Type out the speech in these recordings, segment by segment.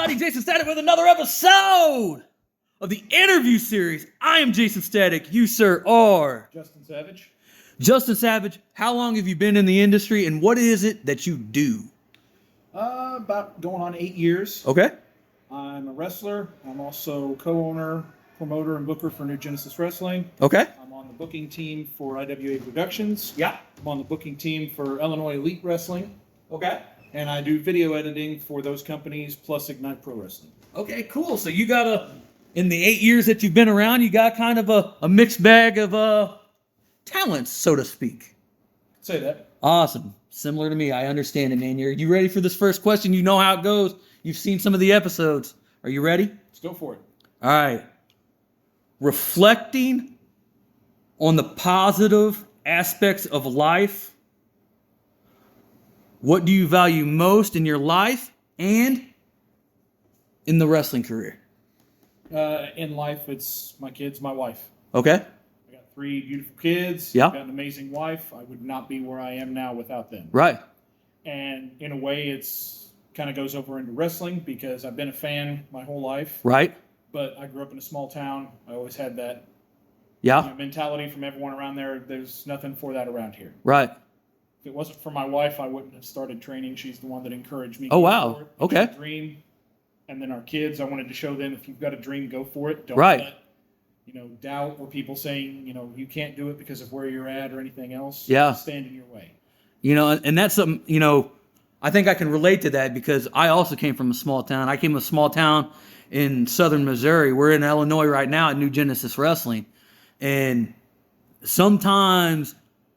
everybody, Jaysin Static with another episode of the interview series. I am Jaysin Static. You, sir, are Justin Savage. Justin Savage. How long have you been in the industry, and what is it that you do? About going on 8 years. Okay. I'm a wrestler. I'm also co-owner, promoter, and booker for New Genesis Wrestling. Okay. I'm on the booking team for IWA Productions. Yeah. I'm on the booking team for Illinois Elite Wrestling. Okay. And I do video editing for those companies, plus Ignite Pro Wrestling. Okay, cool. So you got in the 8 years that you've been around, you got kind of a mixed bag of talents, so to speak. Say that. Awesome. Similar to me. I understand it, man. You ready for this first question? You know how it goes. You've seen some of the episodes. Are you ready? Let's go for it. All right. Reflecting on the positive aspects of life. What do you value most in your life and in the wrestling career? In life, it's my kids, my wife. Okay. I got 3 beautiful kids. Yeah. I've got an amazing wife. I would not be where I am now without them. Right. And in a way, it's kind of goes over into wrestling because I've been a fan my whole life. Right. But I grew up in a small town. I always had that Yeah. mentality from everyone around there. There's nothing for that around here. Right. If it wasn't for my wife, I wouldn't have started training. She's the one that encouraged me. Oh, wow. Okay. It's a dream. And then our kids, I wanted to show them if you've got a dream, go for it. Don't Right. let doubt or people saying, you can't do it because of where you're at or anything else. Yeah. Stand in your way. And that's something, I think I can relate to that because I also came from a small town. I came from a small town in southern Missouri. We're in Illinois right now at New Genesis Wrestling. And sometimes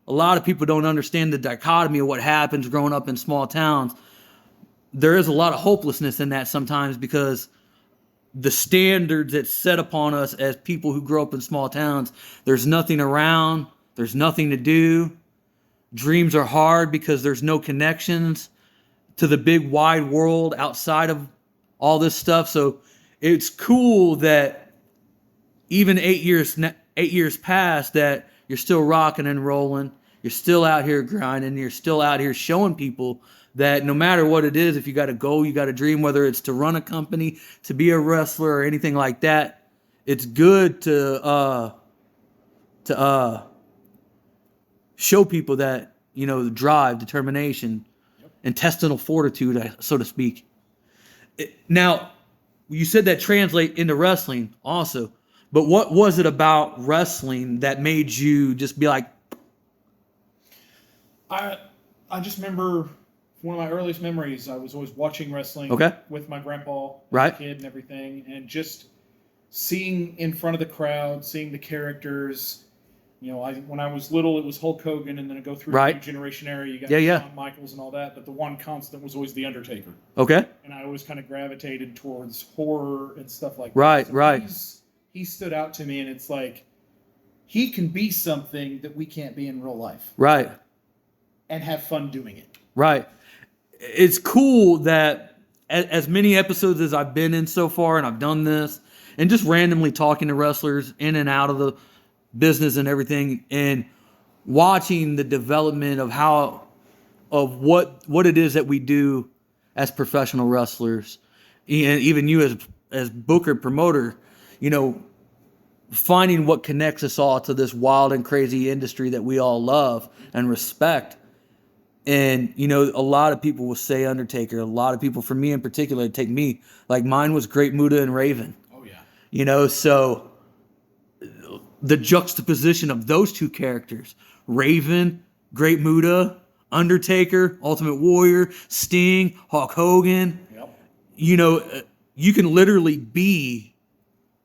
a lot of people don't understand the dichotomy of what happens growing up in small towns. There is a lot of hopelessness in that sometimes because the standards that's set upon us as people who grow up in small towns, there's nothing around, there's nothing to do. Dreams are hard because there's no connections to the big wide world outside of all this stuff. So it's cool that even 8 years past that you're still rocking and rolling. You're still out here grinding. You're still out here showing people that no matter what it is, if you got a goal, you got a dream, whether it's to run a company, to be a wrestler or anything like that, it's good to show people that, the drive, determination, intestinal fortitude, so to speak. Now, you said that translate into wrestling also, but what was it about wrestling that made you just be like? I just remember one of my earliest memories. I was always watching wrestling with my grandpa, as a kid and everything, and just seeing in front of the crowd, seeing the characters. When I was little, it was Hulk Hogan, and then I go through the new generation era. You got Shawn Michaels and all that, but the one constant was always the Undertaker. Okay. And I always kind of gravitated towards horror and stuff like that. So right. He stood out to me, and it's like he can be something that we can't be in real life. Right. And have fun doing it. Right. It's cool that as many episodes as I've been in so far, and I've done this, and just randomly talking to wrestlers in and out of the business and everything, and watching the development of what it is that we do as professional wrestlers, and even you as booker promoter, finding what connects us all to this wild and crazy industry that we all love and respect. And, a lot of people will say Undertaker. A lot of people, for me in particular, take me, like mine was Great Muta and Raven. Oh, yeah. So the juxtaposition of those two characters, Raven, Great Muta, Undertaker, Ultimate Warrior, Sting, Hulk Hogan. Yep. You can literally be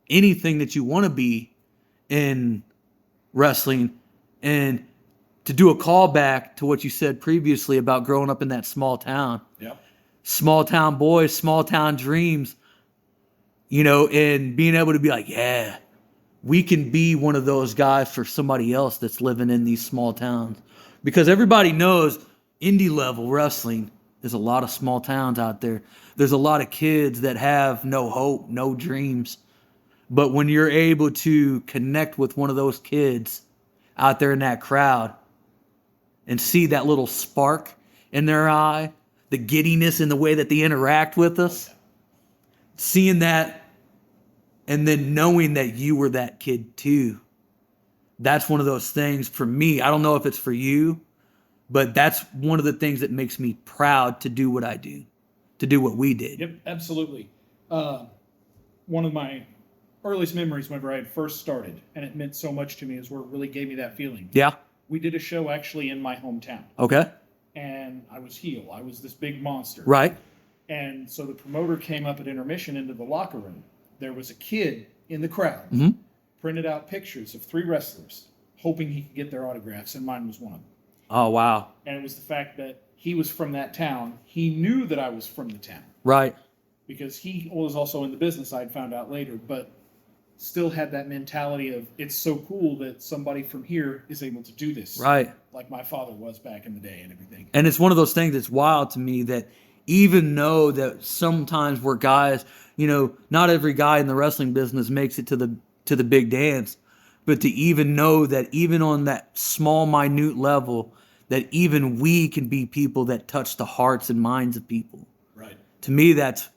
anything that you want to be in wrestling. And to do a callback to what you said previously about growing up in that small town. Yep. Small town boys, small town dreams, and being able to be like, yeah, we can be one of those guys for somebody else that's living in these small towns. Because everybody knows indie level wrestling, there's a lot of small towns out there. There's a lot of kids that have no hope, no dreams. But when you're able to connect with one of those kids out there in that crowd and see that little spark in their eye, the giddiness in the way that they interact with us, seeing that and then knowing that you were that kid too. That's one of those things for me. I don't know if it's for you, but that's one of the things that makes me proud to do what I do, to do what we did. Yep, absolutely. One of my earliest memories whenever I had first started, and it meant so much to me, is where it really gave me that feeling. Yeah. We did a show actually in my hometown. Okay. And I was heel. I was this big monster. Right. And so the promoter came up at intermission into the locker room. There was a kid in the crowd, printed out pictures of 3 wrestlers, hoping he could get their autographs, and mine was one of them. Oh, wow. And it was the fact that he was from that town. He knew that I was from the town. Right. Because he was also in the business, I'd found out later, but still had that mentality of, it's so cool that somebody from here is able to do this. Right. Like my father was back in the day and everything. And it's one of those things that's wild to me that even know that sometimes we're guys, you know, not every guy in the wrestling business makes it to the big dance, but to even know that even on that small, minute level, that even we can be people that touch the hearts and minds of people. Right. To me, that's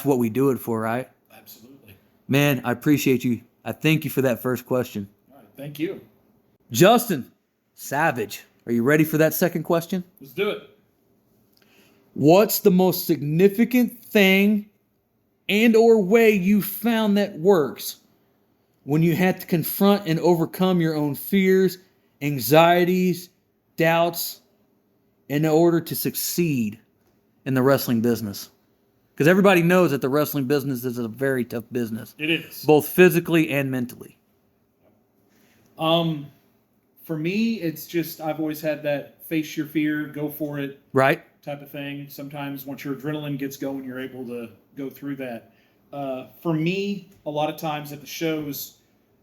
what we do it for, right? Absolutely. Man, I appreciate you. I thank you for that first question. All right, thank you. Justin Savage, are you ready for that second question? Let's do it. What's the most significant thing and or way you found that works when you had to confront and overcome your own fears, anxieties, doubts in order to succeed in the wrestling business? Because everybody knows that the wrestling business is a very tough business. It is. Both physically and mentally. For me, it's just, I've always had that face your fear, go for it. Right. Type of thing. Sometimes once your adrenaline gets going, you're able to go through that. For me, a lot of times at the shows,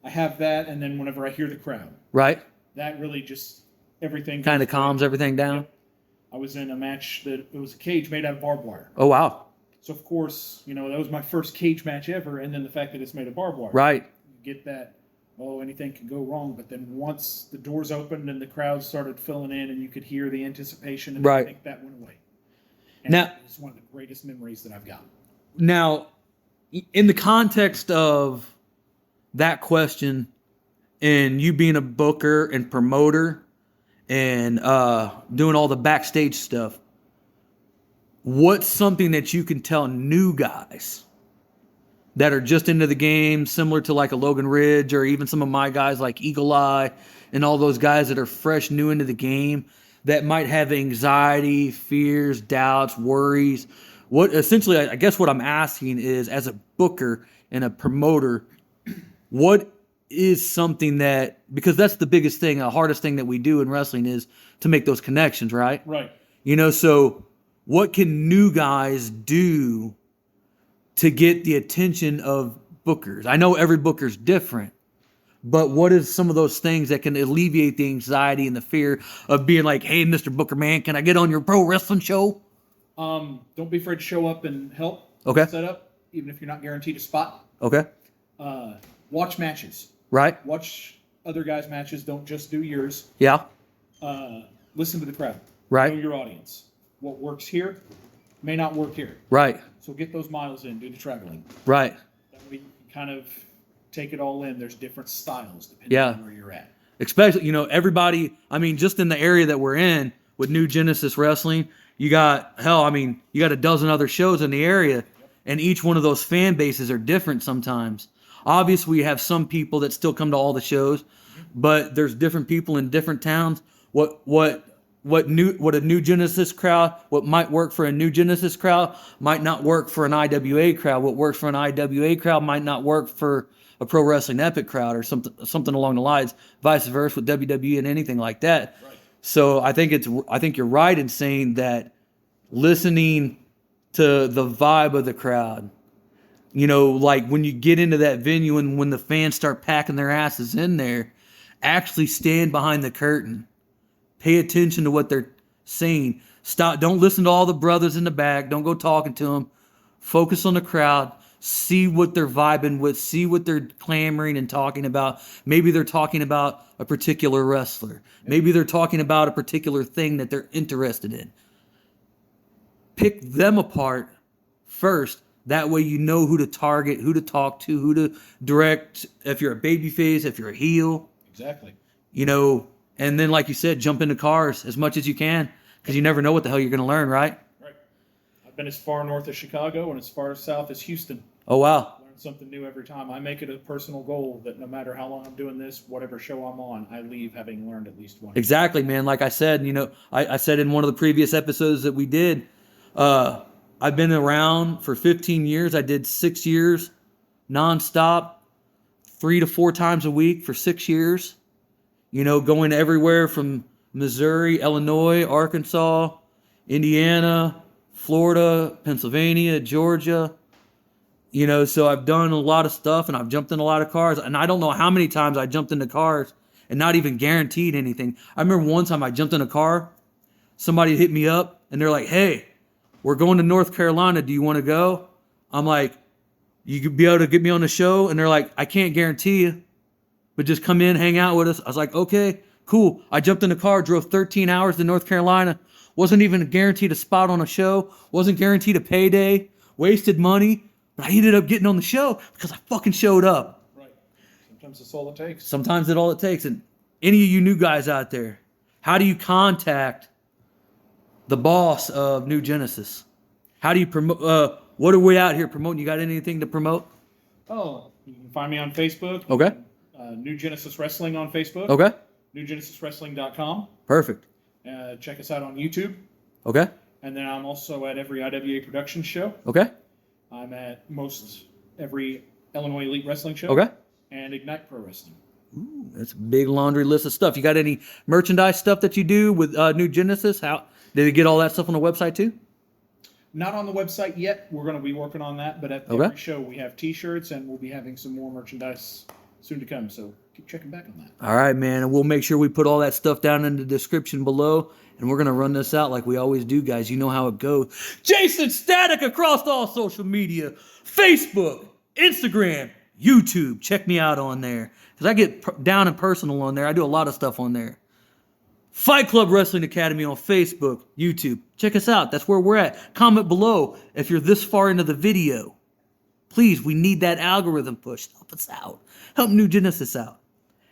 I have that, and then whenever I hear the crowd. Right. That really just, everything. Kind of calms everything down. Yep. I was in a match that, it was a cage made out of barbed wire. Oh, wow. So, of course, you know, that was my first cage match ever, and then the fact that it's made of barbed wire. Right. You get that, oh, anything can go wrong, but then once the doors opened and the crowd started filling in and you could hear the anticipation, and right. I think that went away. And now, it's one of the greatest memories that I've got. Now, in the context of that question and you being a booker and promoter and doing all the backstage stuff, what's something that you can tell new guys that are just into the game, similar to like a Logan Ridge or even some of my guys like Eagle Eye and all those guys that are fresh, new into the game, that might have anxiety, fears, doubts, worries? What essentially, I guess what I'm asking is, as a booker and a promoter, what is something that, because that's the biggest thing, the hardest thing that we do in wrestling is to make those connections, right? Right. You know, so what can new guys do to get the attention of bookers? I know every booker's different, but what is some of those things that can alleviate the anxiety and the fear of being like, hey, Mr. Booker, man, can I get on your pro wrestling show? Don't be afraid to show up and help. Okay. Set up, even if you're not guaranteed a spot. Okay. Watch matches. Right. Watch other guys' matches. Don't just do yours. Yeah. Listen to the crowd. Right. Know your audience. What works here may not work here. Right. So get those miles in. Do the traveling. Right. That way you can kind of take it all in. There's different styles depending on where you're at. Especially, you know, everybody, I mean, just in the area that we're in with New Genesis Wrestling, you got a dozen other shows in the area, and each one of those fan bases are different sometimes. Obviously, we have some people that still come to all the shows, but there's different people in different towns. What a New Genesis crowd, what might work for a New Genesis crowd might not work for an IWA crowd. What works for an IWA crowd might not work for a Pro Wrestling Epic crowd, or something along the lines, vice versa with WWE and anything like that. Right. So I think you're right in saying that listening to the vibe of the crowd, you know, like when you get into that venue and when the fans start packing their asses in there, actually stand behind the curtain. Pay attention to what they're saying. Stop. Don't listen to all the brothers in the back. Don't go talking to them. Focus on the crowd. See what they're vibing with. See what they're clamoring and talking about. Maybe they're talking about a particular wrestler. Maybe they're talking about a particular thing that they're interested in. Pick them apart first. That way you know who to target, who to talk to, who to direct, if you're a baby face, if you're a heel. Exactly. You know, and then like you said, jump into cars as much as you can because you never know what the hell you're going to learn, right? Right. I've been as far north as Chicago and as far south as Houston. Oh, wow. Learn something new every time. I make it a personal goal that no matter how long I'm doing this, whatever show I'm on, I leave having learned at least one. Exactly, man. Like I said, you know, I said in one of the previous episodes that we did, I've been around for 15 years. I did 6 years nonstop, 3 to 4 times a week for 6 years. You know, going everywhere from Missouri, Illinois, Arkansas, Indiana, Florida, Pennsylvania, Georgia. You know, so I've done a lot of stuff and I've jumped in a lot of cars. And I don't know how many times I jumped into cars and not even guaranteed anything. I remember one time I jumped in a car. Somebody hit me up and they're like, hey, we're going to North Carolina. Do you want to go? I'm like, you could be able to get me on the show? And they're like, I can't guarantee you, but just come in, hang out with us. I was like, okay, cool. I jumped in the car, drove 13 hours to North Carolina. Wasn't even guaranteed a spot on a show. Wasn't guaranteed a payday. Wasted money. But I ended up getting on the show because I fucking showed up. Right. Sometimes that's all it takes. Sometimes that's all it takes. And any of you new guys out there, how do you contact the boss of New Genesis? How do you promote? What are we out here promoting? You got anything to promote? Oh, you can find me on Facebook. Okay. New Genesis Wrestling on Facebook. Okay. NewGenesisWrestling.com. Perfect. Check us out on YouTube. Okay. And then I'm also at every IWA production show. Okay. I'm at most every Illinois Elite Wrestling show. Okay. And Ignite Pro Wrestling. Ooh, that's a big laundry list of stuff. You got any merchandise stuff that you do with New Genesis? How did they get all that stuff on the website too? Not on the website yet. We're going to be working on that. But at every show, we have T-shirts, and we'll be having some more merchandise soon to come. So keep checking back on that. All right, man. And we'll make sure we put all that stuff down in the description below. And we're going to run this out like we always do, guys. You know how it goes. Jaysin Static across all social media. Facebook, Instagram, YouTube. Check me out on there. Because I get down and personal on there. I do a lot of stuff on there. Fight Club Wrestling Academy on Facebook, YouTube. Check us out. That's where we're at. Comment below if you're this far into the video. Please, we need that algorithm push. Help us out. Help New Genesis out.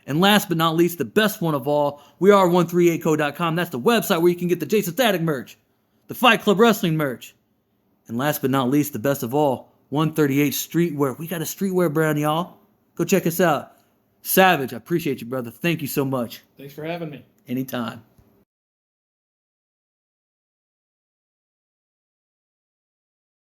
And last but not least, the best one of all, we are 138co.com. That's the website where you can get the Jaysin Static merch, the Fight Club Wrestling merch. And last but not least, the best of all, 138 Streetwear. We got a streetwear brand, y'all. Go check us out. Savage, I appreciate you, brother. Thank you so much. Thanks for having me. Anytime.